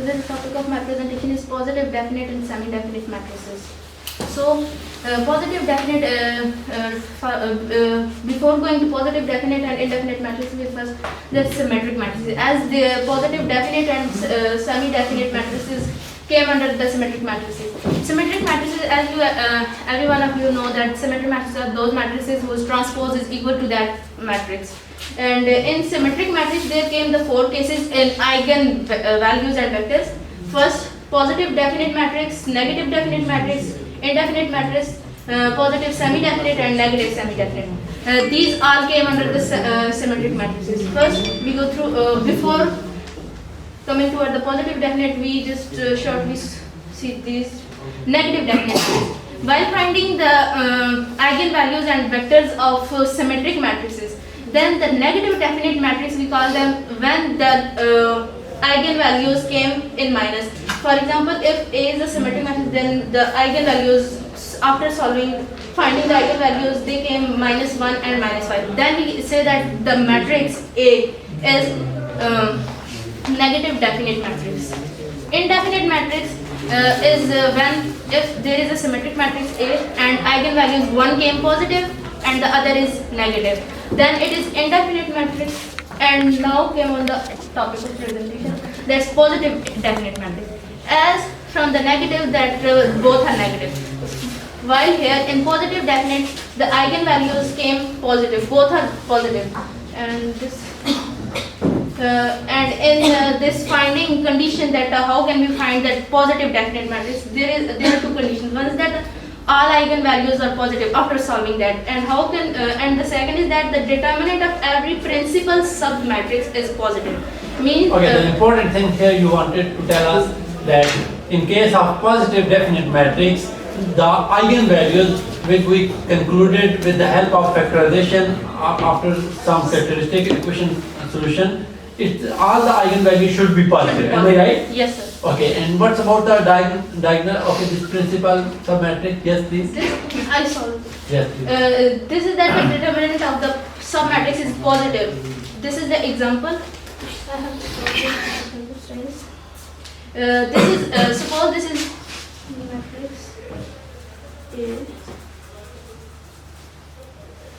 the topic of my presentation is positive, definite, and semi-definite matrices. So, positive, definite. Before going to positive, definite, and indefinite matrices, we first the symmetric matrices. As the positive, definite, and semi-definite matrices came under the symmetric matrices. Symmetric matrices, as you, every one of you know, that symmetric matrices are those matrices whose transpose is equal to that matrix. And in symmetric matrix, there came the four cases in eigen values and vectors. First, positive definite matrix, negative definite matrix, indefinite matrix, positive semi-definite, and negative semi-definite. These all came under the symmetric matrices. First, we go through before coming toward the positive definite, we just shortly see these negative definite matrices. While finding the eigenvalues and vectors of symmetric matrices, then the negative definite matrix, we call them when the eigenvalues came in minus. For example, if A is a symmetric matrix, then the eigenvalues, after finding the eigenvalues, they came -1 and -5. Then we say that the matrix A is negative definite matrix. Indefinite matrix is when if there is a symmetric matrix A and eigenvalues, one came positive and the other is negative, then it is indefinite matrix. And now came on the topic of presentation, that's positive definite matrix. As from the negative, that both are negative. While here in positive definite, the eigenvalues came positive, both are positive. And this and in this finding condition, that how can we find that positive definite matrix, there are two conditions. One is that all eigenvalues are positive after solving that, and how can and the second is that the determinant of every principal submatrix is positive. Means okay, the important thing here you wanted to tell us that in case of positive definite matrix, the eigenvalues which we concluded with the help of factorization after some characteristic equation solution, all the eigenvalues should be positive. Am I right? Yes, sir. Okay, and what's about the diagonal? Okay, this principal submatrix. Yes, please. This I solved. Yes, please. This is that the determinant of the submatrix is positive. This is the example. I have to solve this. This is suppose this is matrix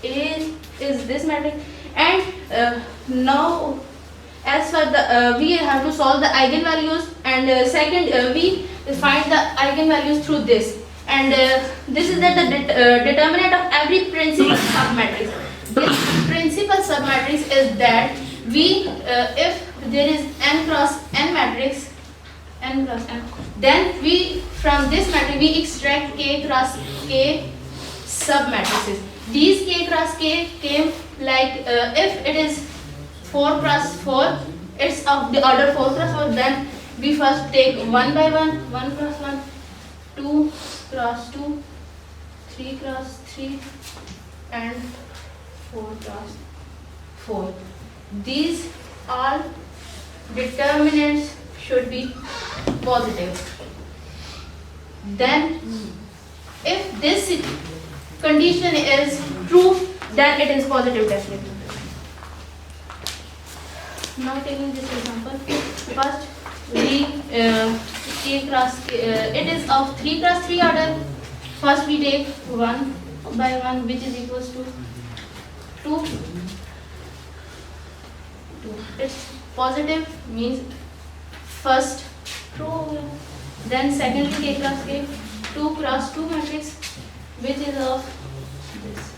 A is this matrix, and now as for the we have to solve the eigenvalues, and second we find the eigenvalues through this, and this is that the determinant of every principal submatrix. This principal submatrix is that we if there is n cross n matrix, n cross n, then we from this matrix we extract k cross k submatrices. These k cross k came like if it is 4 cross 4, it's of the order 4 cross 4, then we first take 1 by 1, 1 cross 1, 2 cross 2, 3 cross 3, and 4 cross 4. These all determinants should be positive. Then if this condition is true, then it is positive definitely. Now taking this example, first we k cross k, it is of 3 cross 3 order. First we take 1 by 1, which is equals to 2. It's positive, means first true. Then secondly k cross k, 2 cross 2 matrix, which is of this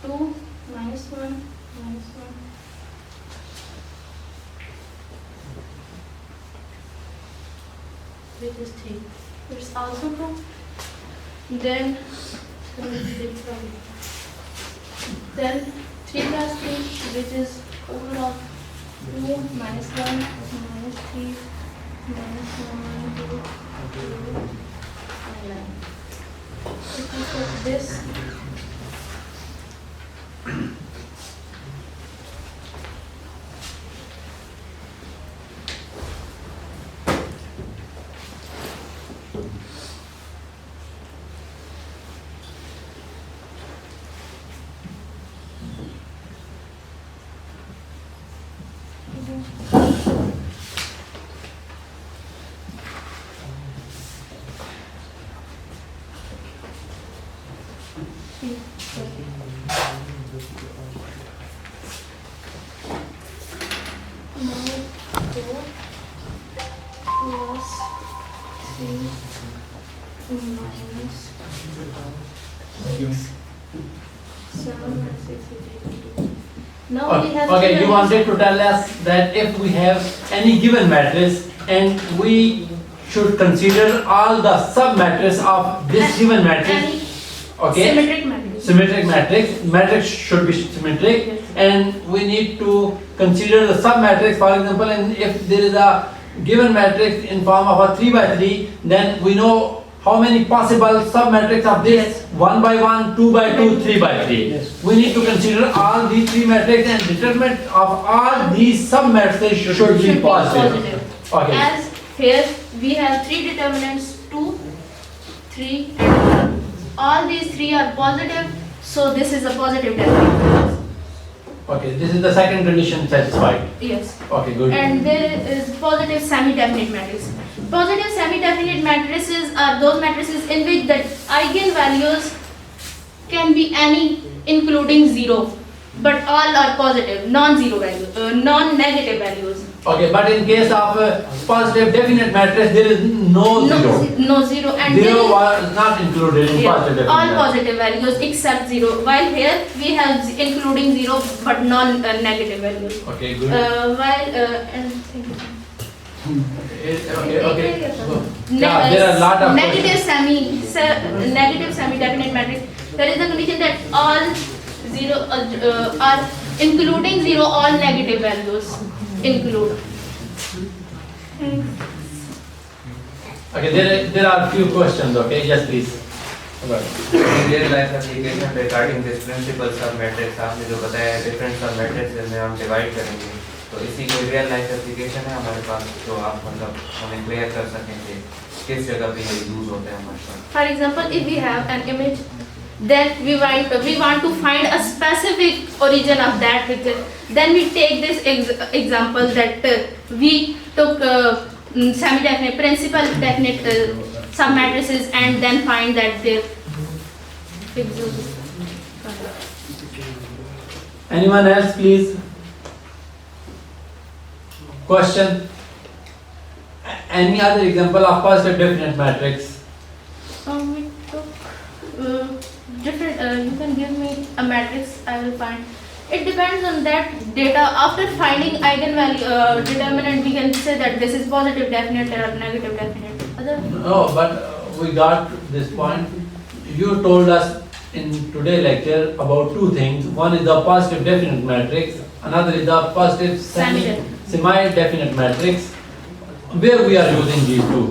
2 minus 1 minus 1. Which is 3. It's also true. Then 3 plus 3, which is over of 2 minus 1 minus 3 minus 1 2 and 9. If we put this, Now we have Okay, you given- wanted to tell us that if we have any given matrix and we should consider all the sub-matrices of this given matrix, Any okay? symmetric matrix. Symmetric matrix should be symmetric, Yes. and we need to consider the sub-matrix, for example, and if there is a given matrix in form of a 3 by 3, then we know how many possible sub-matrix of this, Yes. 1 by 1, 2 by 2, 3 by 3. Yes. We need to consider all these 3 matrices and determinant of all these sub-matrices should be positive. Okay. As here we have 3 determinants, 2, 3 and 4. All these 3 are positive, so this is a positive definite matrix. Okay, this is the second condition satisfied. Yes. Okay, good. And there is positive semi-definite matrix. Positive semi-definite matrices are those matrices in which the eigenvalues can be any including 0, but all are positive, non-zero values, non-negative values. Okay, but in case of positive definite matrix, there is no zero. No zero, and Zero then was not included in yeah, positive all definite matrix. positive values except 0. While here we have including 0 but non-negative values. Okay, good. And thank you. Okay. Yeah, there are a lot of negative semi-definite matrix. There is a condition that all 0 are including 0, all negative values include. Okay, there are few questions, okay? Yes, please. Real life application regarding this principle सब matrix आपने जो बताया है different सब matrix में हम divide करेंगे तो इसी कोई रियल लाइफ एप्लीकेशन है हमारे पास जो आप मतलब हमें क्लियर कर सकेंगे किस जगह पे ये यूज होते हैं हमारे पास For example, if we have an image, then we want to find a specific origin of that picture. Then we take this example that we took semi-definite, principal definite submatrices and then find that their fixed. Anyone else, please? Question? Any other example of positive definite matrix? We took different. You can give me a matrix. I will find. It depends on that data. After finding eigenvalue determinant, we can say that this is positive definite or negative definite. Other. No, but we got this point. You told us in today's lecture about two things. One is the positive definite matrix. Another is the positive semi-definite matrix. Where we are using these two?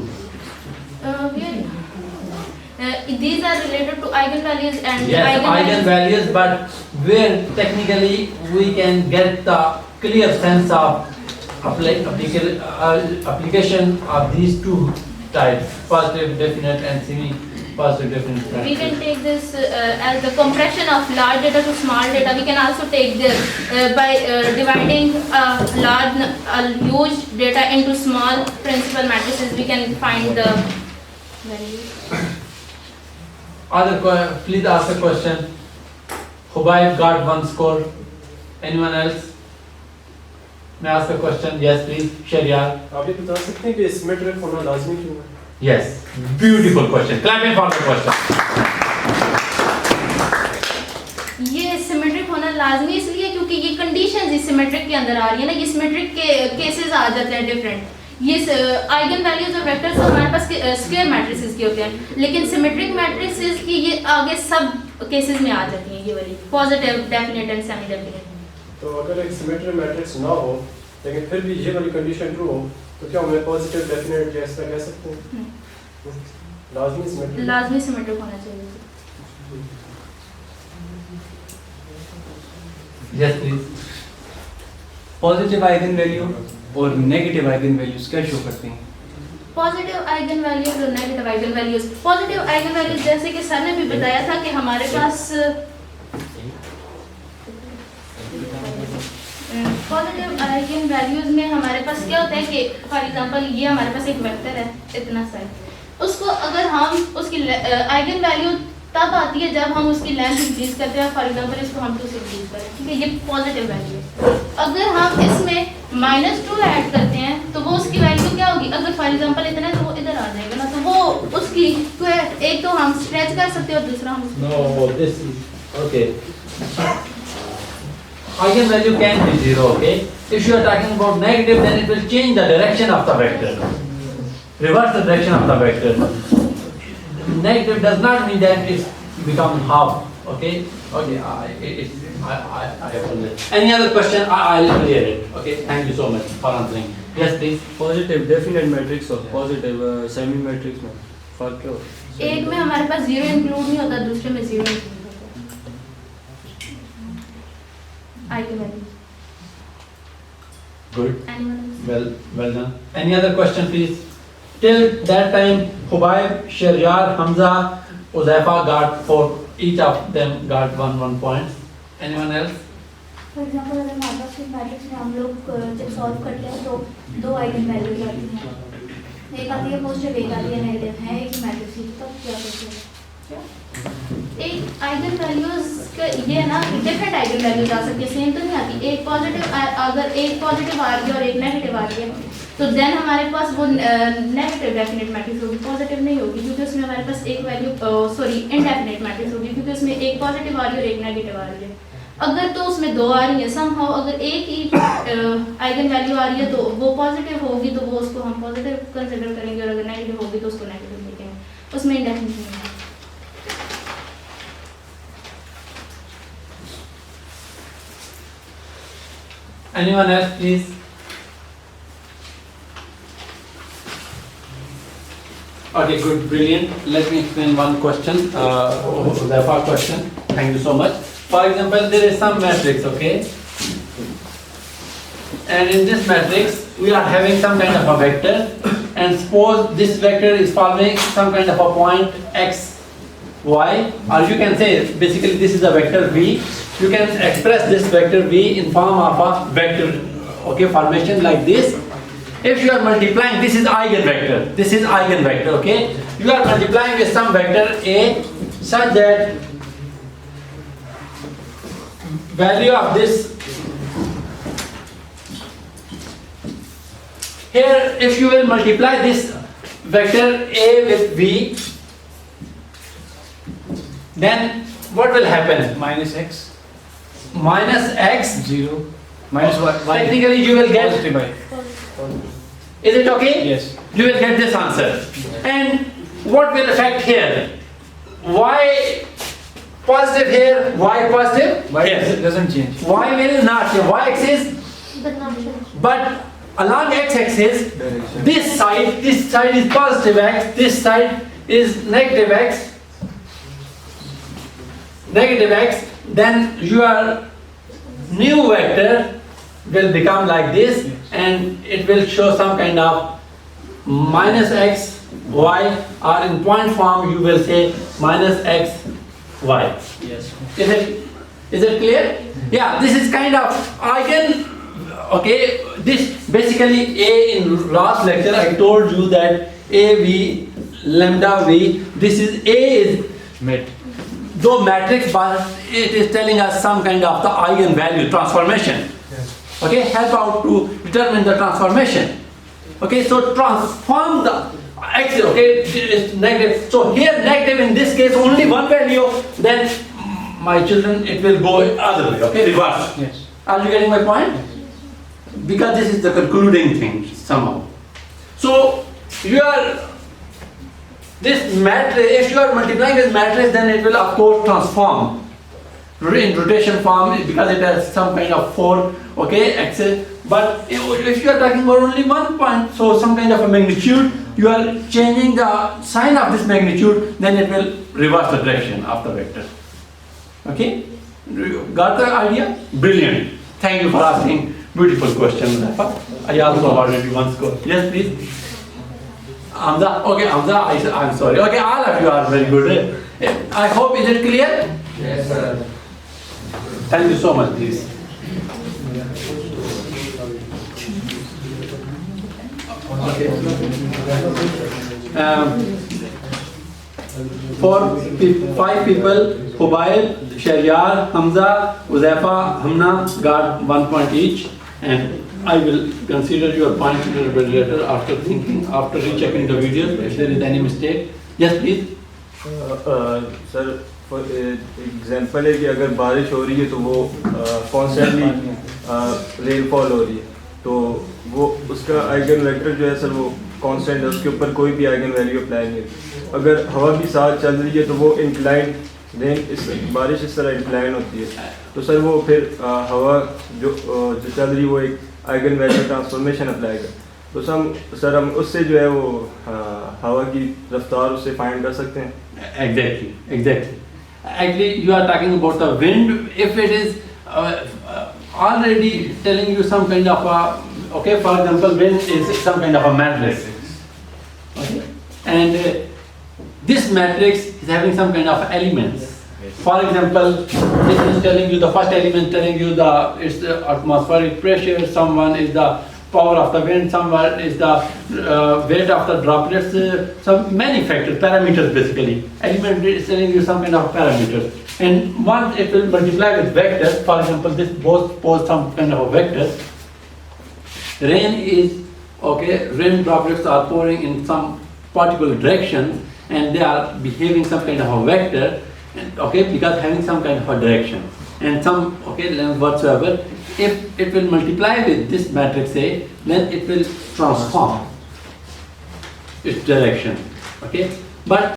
These are related to eigenvalues and Yes, eigenvalues, but where technically we can get the clear sense of application of these two types, positive definite and semi-positive definite We matrix. can take this as the compression of large data to small data. We can also take this by dividing a huge data into small principal matrices. We can find the values. Please ask a question. Hubayb got 1 score. Anyone else? May I ask a question? Yes, please. Sharyar. आप ये बता सकते हैं कि symmetric होना लाजमी क्यों है? Yes. Beautiful question. Clap it for the question. ये सिमेट्रिक होना लाजमी इसलिए क्योंकि ये कंडीशंस इस सिमेट्रिक के अंदर आ रही है ना, ये सिमेट्रिक के केसेस आ जाते हैं डिफरेंट. ये आइगन वैल्यूज और वेक्टर्स तो हमारे पास स्क्वायर मैट्रिसेस के होते हैं, लेकिन सिमेट्रिक मैट्रिसेस की ये आगे सब केसेस में आ जाती हैं, ये वाली positive definite and semi definite. तो अगर एक सिमेट्रिक मैट्रिक्स ना हो लेकिन फिर भी ये वाली कंडीशन ट्रू हो तो क्या हमें पॉजिटिव डेफिनेट जैसा कह सकते हैं? लाजमी सिमेट्रिक. लाजमी सिमेट्रिक होना चाहिए. Yes, please. Positive eigen value और नेगेटिव आइगन वैल्यूज क्या शो करते हैं? पॉजिटिव आइगन वैल्यूज और negative eigen values. Positive eigen values जैसे कि सर ने भी बताया था कि हमारे पास पॉजिटिव आइगन वैल्यूज में हमारे पास क्या होता है कि फॉर एग्जांपल ये हमारे पास एक वेक्टर है इतना सा है, उसको अगर हम उसकी आइगन वैल्यू तब आती है जब हम उसकी लेंथ इंक्रीज करते हैं, फॉर एग्जांपल इसको हम 2 से इंक्रीज करें, ठीक है, ये पॉजिटिव वैल्यू है। अगर हम इसमें -2 ऐड करते हैं तो वो उसकी वैल्यू क्या होगी, अगर फॉर एग्जांपल इतना है तो वो इधर आ जाएगा ना, तो वो उसकी एक तो हम स्ट्रेच कर सकते हैं और दूसरा हम No, this is okay. Eigenvalue can be 0, okay? If you are talking about negative, then it will change the direction of the vector. Reverse the direction of the vector. Negative does not mean that it's become half, okay? Okay, I have understood. Any other question? I'll clear it. Okay, thank you so much for answering. Yes, please. Positive definite matrix और positive semi matrix में फर्क क्या होता है? एक में हमारे पास 0 include नहीं होता, दूसरे में 0 इंक्लूड होता है। Eigenvalue. Good. Anyone else? Well done. Any other question, please? Till that time, Hubayb, Sharyar, Hamza, Uzaifa got 4. Each of them got 1 point. Anyone else? For example अगर हमारे पास एक मैट्रिक्स में हम लोग जब सॉल्व करते हैं तो 2 आइगन वैल्यूज आती हैं, एक आती है पॉजिटिव, एक आती है नेगेटिव, है एक मैट्रिक्स ही, तब क्या करते हैं? एक आइगन वैल्यूज का ये है ना, डिफरेंट आइगन वैल्यूज आ सकती है, सेम तो नहीं आती। एक पॉजिटिव, अगर एक पॉजिटिव आ रही है और एक नेगेटिव आ रही है तो देन हमारे पास वो नेगेटिव डेफिनेट मैट्रिक्स होगी, पॉजिटिव नहीं होगी, क्योंकि उसमें हमारे पास एक वैल्यू सॉरी इनडेफिनेट मैट्रिक्स होगी, क्योंकि उसमें एक पॉजिटिव आ रही है और एक नेगेटिव आ रही है। अगर तो उसमें 2 आ रही है समहाउ, अगर एक ही आइगन वैल्यू आ रही है तो वो पॉजिटिव होगी, तो वो उसको हम पॉजिटिव कंसिडर करेंगे, और अगर नेगेटिव होगी तो उसको नेगेटिव लिखेंगे, उसमें इंडेफिनेट नहीं है। Anyone else, please? Okay, good, brilliant. Let me explain one question. The first question. Thank you so much. For example, there is some matrix, okay? And in this matrix, we are having some kind of a vector, and suppose this vector is following some kind of a point x, y, or you can say basically this is a vector v. You can express this vector v in form of a vector, okay, formation like this. If you are multiplying, this is eigenvector, this is eigenvector, okay? You are multiplying with some vector a such that value of this, here if you will multiply this vector a with v, then what will happen? Minus x Minus x, 0 minus y technically you will get, positive I is it okay? Yes. You will get this answer. And what will affect here? Y positive here, y positive y here. Doesn't change Y will not change. Y axis, But not sure. but along x axis, this side is positive x, this side is negative x, then your new vector will become like this, and it will show some kind of minus x y, or in point form you will say minus x y. Yes Is it clear? Yeah, this is kind of eigen. Okay, this basically a in last lecture I told you that a v lambda v. This is a is mate though matrix, but it is telling us some kind of the eigenvalue transformation. Okay, help out to determine the transformation. Okay, so transform the x. Okay, it's negative. So here negative, in this case only one value. Then my children, it will go other way. Okay, reverse. Yes Are you getting my point? Because this is the concluding thing somehow. So you are this matrix. If you are multiplying this matrix, then it will of course transform in rotation form, because it has some kind of 4, okay, axis. But if you are talking about only one point, so some kind of a magnitude, you are changing the sign of this magnitude, then it will reverse the direction of the vector. Okay, got the idea? Brilliant. Thank you for asking beautiful question. I also awarded you one score. Yes, please. Hamza, okay, Hamza, I'm sorry. Okay, all of you are very good. I hope, is it clear? Yes, sir. Thank you so much, please. Okay. 5 people, Hubayr, Sharyar, Hamza, Uzaifa, Hamna got 1 point each, and I will consider your point a little bit later after thinking, after rechecking the videos, if there is any mistake. Yes, please. Sir for example है कि अगर बारिश हो रही है तो वो constantly rainfall हो रही है, तो वो उसका आइगन वेक्टर जो है सर वो कांस्टेंट है, उसके ऊपर कोई भी आइगन वैल्यू अप्लाई नहीं है। अगर हवा भी साथ चल रही है तो वो इंक्लाइन बारिश इस तरह इंक्लाइन होती है, तो सर वो फिर हवा जो चल रही है वो एक आइगन वैल्यू ट्रांसफॉर्मेशन अप्लाई कर, तो सर हम उससे जो है वो हवा की रफ्तार उससे फाइंड कर सकते हैं। Exactly. Actually, you are talking about the wind. If it is already telling you some kind of a, okay, for example, wind is some kind of a matrix. Okay? And this matrix is having some kind of elements. For example, this is telling you the first element, telling you it's the atmospheric pressure, someone is the power of the wind, somewhere is the weight of the droplets, some many factors, parameters basically. Element is telling you some kind of parameters. And once it will multiply with vectors, for example, this both pose some kind of a vector. Rain is, okay, rain droplets are pouring in some particular direction and they are behaving some kind of a vector, okay, because having some kind of a direction. And some, okay, length whatsoever. If it will multiply with this matrix A, then it will transform its direction, okay? But